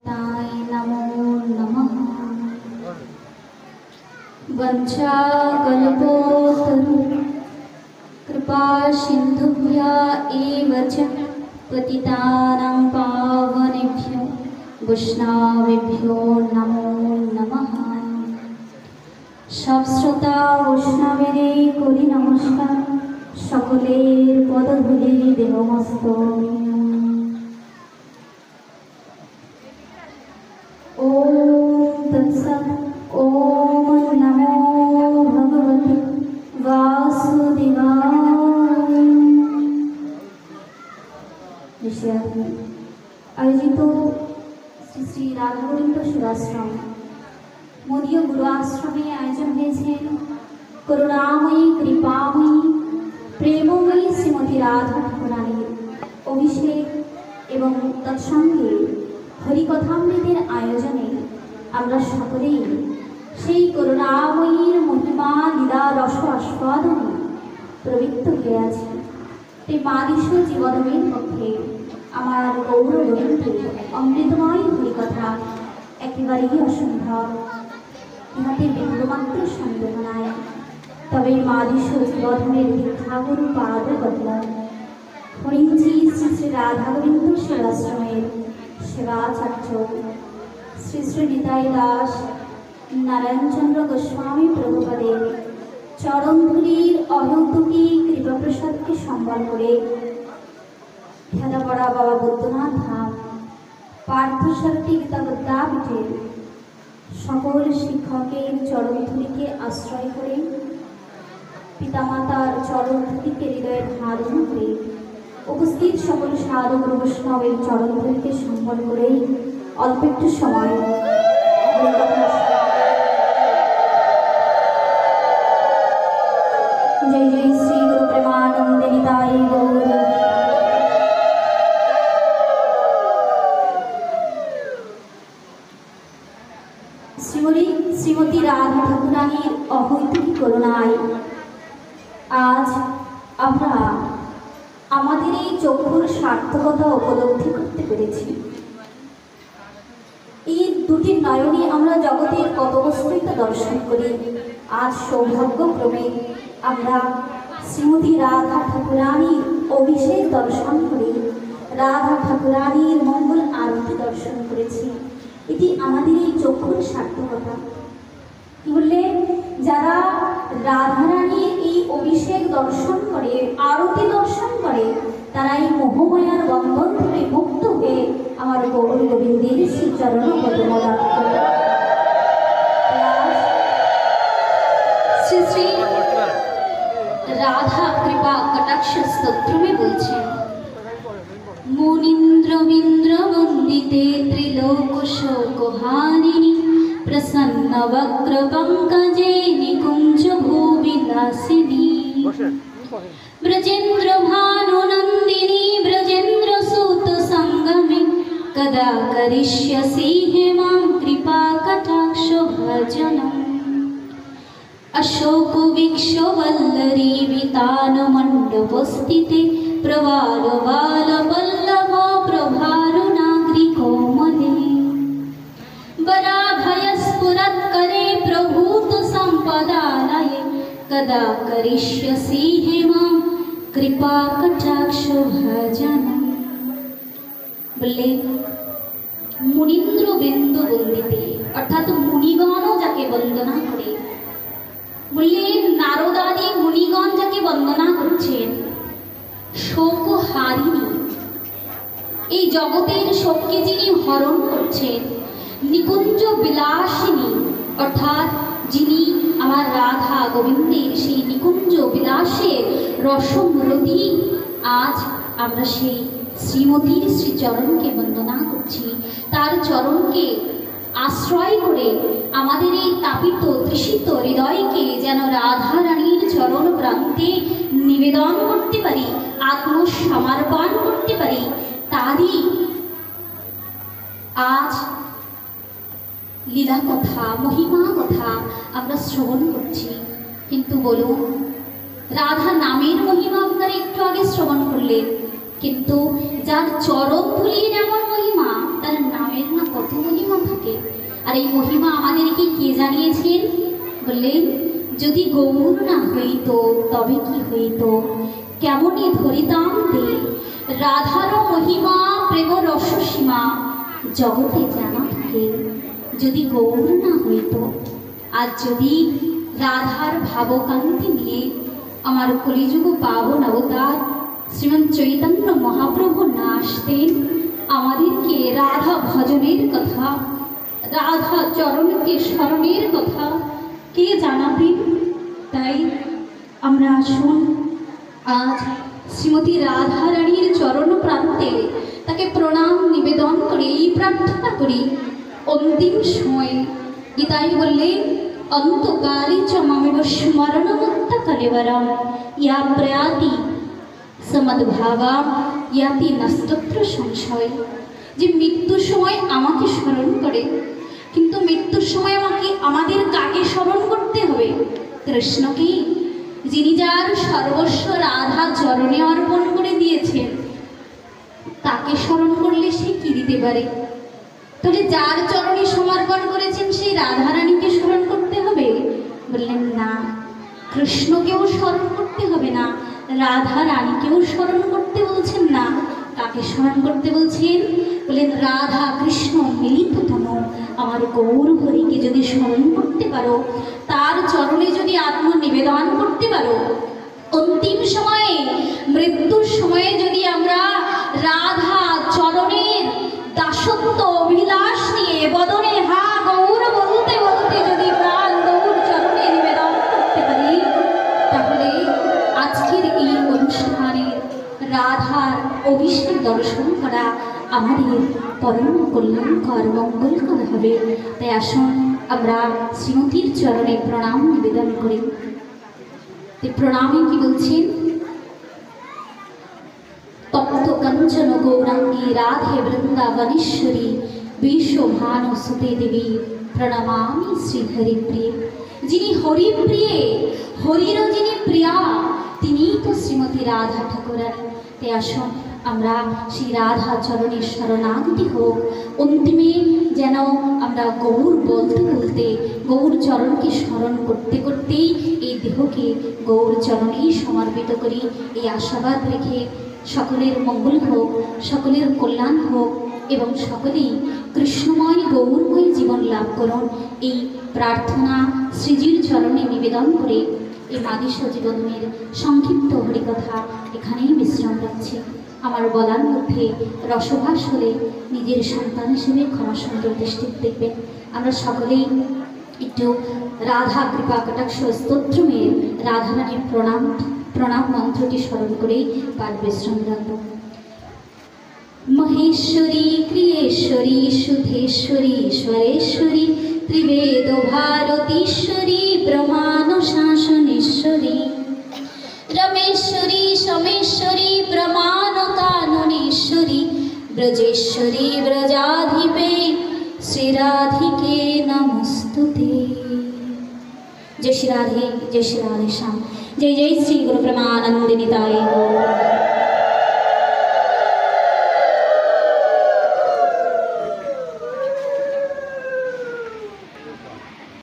ताय नमो नमः। वंशाकल्पोऽतरु कृपा सिन्धुभ्य एव च पतितानां पावनेभ्यो वैष्णवेभ्यो नमो नमः। सब श्रोता वैष्णवेरे करि नमस्कार, सकलेर पदधूलि देवमस्तक। ओम तत्सत्। ओम नमो भगवते वासुदेवाय। आयोजित श्री श्री राधागोविंद सेवाश्रम मोदीय गुरु आश्रमे आयोजन হয়েছে করুণাময়ী কৃপাময়ী প্রেমময়ী শ্রীমতী রাধা ঠাকুরানীর অভিষেক এবং তৎসঙ্গে হরিকথামৃতের আয়োজনে আমরা সকলেই সেই করুণাময়ীর মহিমা লীলা রস আস্বাদনে প্রবৃত্ত হয়ে আছি। তাই মাদিষ্য জীবনের পক্ষে আমার গৌরবন্ধু অমৃতময় হরিকথা একেবারেই অসম্ভব, ইহাতে বিন্দুমাত্র সন্দেহ নাই। তবে মাদিষ্য জীবনের দীক্ষাগুরু পাদ পদ্ম হরিঞ্চি শ্রী শ্রী রাধাগোবিন্দ সেবাশ্রমের সেবাচার্য শ্রী শ্রী নিতাই দাস নারায়ণচন্দ্র গোস্বামী প্রভুপাদের চরণধূলির অহৈতুকী কৃপাপ্রসাদকে সম্বল করে খেলাপড়া বাবা বৈদ্যনাথ ধাম পার্থসারথী গীতাবদ্যাপীঠের সকল শিক্ষকের চরণধূলিকে আশ্রয় করে পিতামাতার চরণধূলিকে হৃদয়ে ধারণ করে উপস্থিত সকল সাধক বৈষ্ণবের চরণধূলিকে সম্বল করেই অল্প একটু সময় जय जय श्री गुरु प्रेमानंद निताय गौर। श्रीमती राधा ठाकुरानीर अहैतुकी करुणाय आज আমরা আমাদের এই চক্ষুর সার্থকতা উপলব্ধি করতে পেরেছি। এই দুটি নয়নে আমরা জগতের কত বস্তুই তো দর্শন করি। আজ সৌভাগ্যক্রমে আমরা শ্রীমতী রাধা ঠাকুরানীর অভিষেক দর্শন করে রাধা ঠাকুরানীর মঙ্গল আরতি দর্শন করেছি। এটি আমাদের এই চক্ষুর সার্থকতা। কি বললে, যারা রাধারানীর এই অভিষেক দর্শন করে, আরতি দর্শন করে, তারা এই মোহমায়ার বন্ধন থেকে মুক্ত হয়ে আমার গৌর গোবিন্দের শ্রী চরণ পদ্ম লাভ করে। শ্রী শ্রী राधा कृपा कटाक्ष स्तोत्र में बोलছেন, मुनीन्द्रविन्द्र वन्दिते त्रिलोक शोकहारिणि प्रसन्न वक्र पंकजे निकुंज भूविलासिनी ब्रजेन्द्र भानुनन्दिनी ब्रजेन्द्र सूत संगमे कदा करिष्यसि हे मां कृपा कटाक्ष भजनम्। अशोक विक्षवल्लरी वितान मंडपस्थिते प्रवाल बाल वल्लभ प्रभारुणाग्रि कोमले वराभयस्फुरत्करे प्रभूत संपदालये कदा करिष्यसि हे मां कृपा कटाक्ष भजनम्। बोले मुनीन्द्र बिंदु वंदिते अर्थात मुनिगणও যাকে বন্দনা করে, বললেন নারদাদি মুনিগণ যাকে বন্দনা করছেন, শোকহারিণী, এই জগতের শোককে যিনি হরণ করছেন, নিকুঞ্জ বিলাসিনী অর্থাৎ যিনি আমার রাধা গোবিন্দের সেই নিকুঞ্জ বিলাসের রসমূলতি, আজ আমরা সেই শ্রীমতীর শ্রীচরণকে বন্দনা করছি। তার চরণকে আশ্রয় করে আমাদের এই তাপিত তৃষিত হৃদয়কে যেন রাধা রানীর চরণ প্রান্তে নিবেদন করতে পারি, আত্মসমর্পণ করতে পারি, তারই আজ লীলা কথা মহিমা কথা আমরা শ্রবণ করছি। কিন্তু বলুন, রাধা নামের মহিমা আপনারা একটু আগে শ্রবণ করলেন, কিন্তু যার চরণ ধুলির এমন মহিমা তার নামের নামের না কত মহিমা থাকে। আর এই মহিমা আমাদেরকে কে জানিয়েছেন? বললেন, যদি গৌর না হইত তবে কি হইত, কেমনই ধরিতাম তে, রাধার মহিমা প্রেম রসসীমা জগতে জানা থাকে। যদি গৌর না হইত, আর যদি রাধার ভাবকান্তি নিয়ে আমার কলিযুগ পাবন অবতার শ্রীমন্ত চৈতন্য মহাপ্রভু না আসতেন, আমাদেরকে রাধা ভজনের কথা, রাধা চরণকে স্মরণের কথা কে জানাবেন? তাই আমরা আসুন আজ শ্রীমতী রাধারানীর চরণ প্রান্তে তাকে প্রণাম নিবেদন করে এই প্রার্থনা করি, অন্তিম সময়ে গীতায় বললেন, অন্তকালে চ মামেব স্মরণমত্ত কলেবরম ইয়া প্রয়াতি সমদ্ভাবা ইয়াতি নাস্তত্র সংশয়। যে মৃত্যুর সময় আমাকে স্মরণ করে, কিন্তু মৃত্যুর সময় আমাদের কাকে স্মরণ করতে হবে? কৃষ্ণকে, যিনি যার সর্বস্ব রাধা চরণে অর্পণ করে দিয়েছেন। তাকে স্মরণ করলে সে কি দিতে পারে? তাহলে যার চরণে সমর্পণ করেছেন সেই রাধারানীকে স্মরণ করতে হবে? বললেন না, কৃষ্ণকেও স্মরণ করতে হবে না, রাধা রানীকেও স্মরণ করতে বলছেন না। কাকে স্মরণ করতে বলছেন? বললেন, রাধা কৃষ্ণ মিলিততম আমার গৌর হরিকে যদি স্মরণ করতে পারো, তার চরণে যদি আত্মনিবেদন করতে পারো, অন্তিম সময়ে মৃত্যুর সময়ে যদি আমরা রাধা চরণের দাসত্ব অভিলাষ নিয়ে বদনে হা গৌর বলতে বলতে যদি প্রাণ গৌর চরণে নিবেদন করতে পারি, তাহলে আজকের এই অনুষ্ঠানে রাধার অভিষেক দর্শন করা আমাদের পরম কল্যাণকর মঙ্গলকর হবে। তাই আসুন আমরা শ্রীমতীর চরণে প্রণাম নিবেদন করি। প্রণামে কি বলছেন? তপ্ত কাঞ্চন গৌরাঙ্গী রাধে বৃন্দাবনেশ্বরী বিশ্বভানু সুতে দেবী প্রণমামি শ্রী হরিপ্রিয়ে। যিনি হরিপ্রিয়ে, হরিরও যিনি প্রিয়া, তিনিই তো শ্রীমতী রাধা ঠাকুরানী। তাই আসুন আমরা সেই রাধা চরণের শরণাগতি হোক। অন্তিমে যেন আমরা গৌর বলতে বলতে, গৌর চরণকে স্মরণ করতে করতেই এই দেহকে গৌর চরণেই সমর্পিত করি, এই আশাবাদ রেখে সকলের মঙ্গল হোক, সকলের কল্যাণ হোক এবং সকলেই কৃষ্ণময় গৌরময় জীবন লাভ করুন, এই প্রার্থনা শ্রীজির চরণে নিবেদন করে এই মাদিস জীবনের সংক্ষিপ্ত হরিকথা এখানেই বিশ্রাম রাখছি। আমার বলার মধ্যে রসভাস হলে নিজের সন্তান হিসেবে ক্ষমা সুন্দর দৃষ্টি দেখবেন। আমরা সকলেই একটু রাধা কৃপা কটাক্ষ স্তোত্রমের রাধারানীর প্রণাম মন্ত্রটি স্মরণ করেই পাঠ বিশ্রাম রাখব। মহেশ্বরী ক্রিয়েশ্বরী সুধেশ্বরী ঈশ্বরেশ্বরী ত্রিবেদ ভারতীশ্বরী প্রমাণ শাসনেশ্বরী রমেশ্বরী সমেশ্বরী প্রমাণ কাননেশ্বরী ব্রজেশ্বরী ব্রজাধিপে শ্রীরাধিকে নমস্তুতে। जय श्री राधे, जय श्री राधे श्याम। जय जय श्री गुरु प्रेमानंद निताय।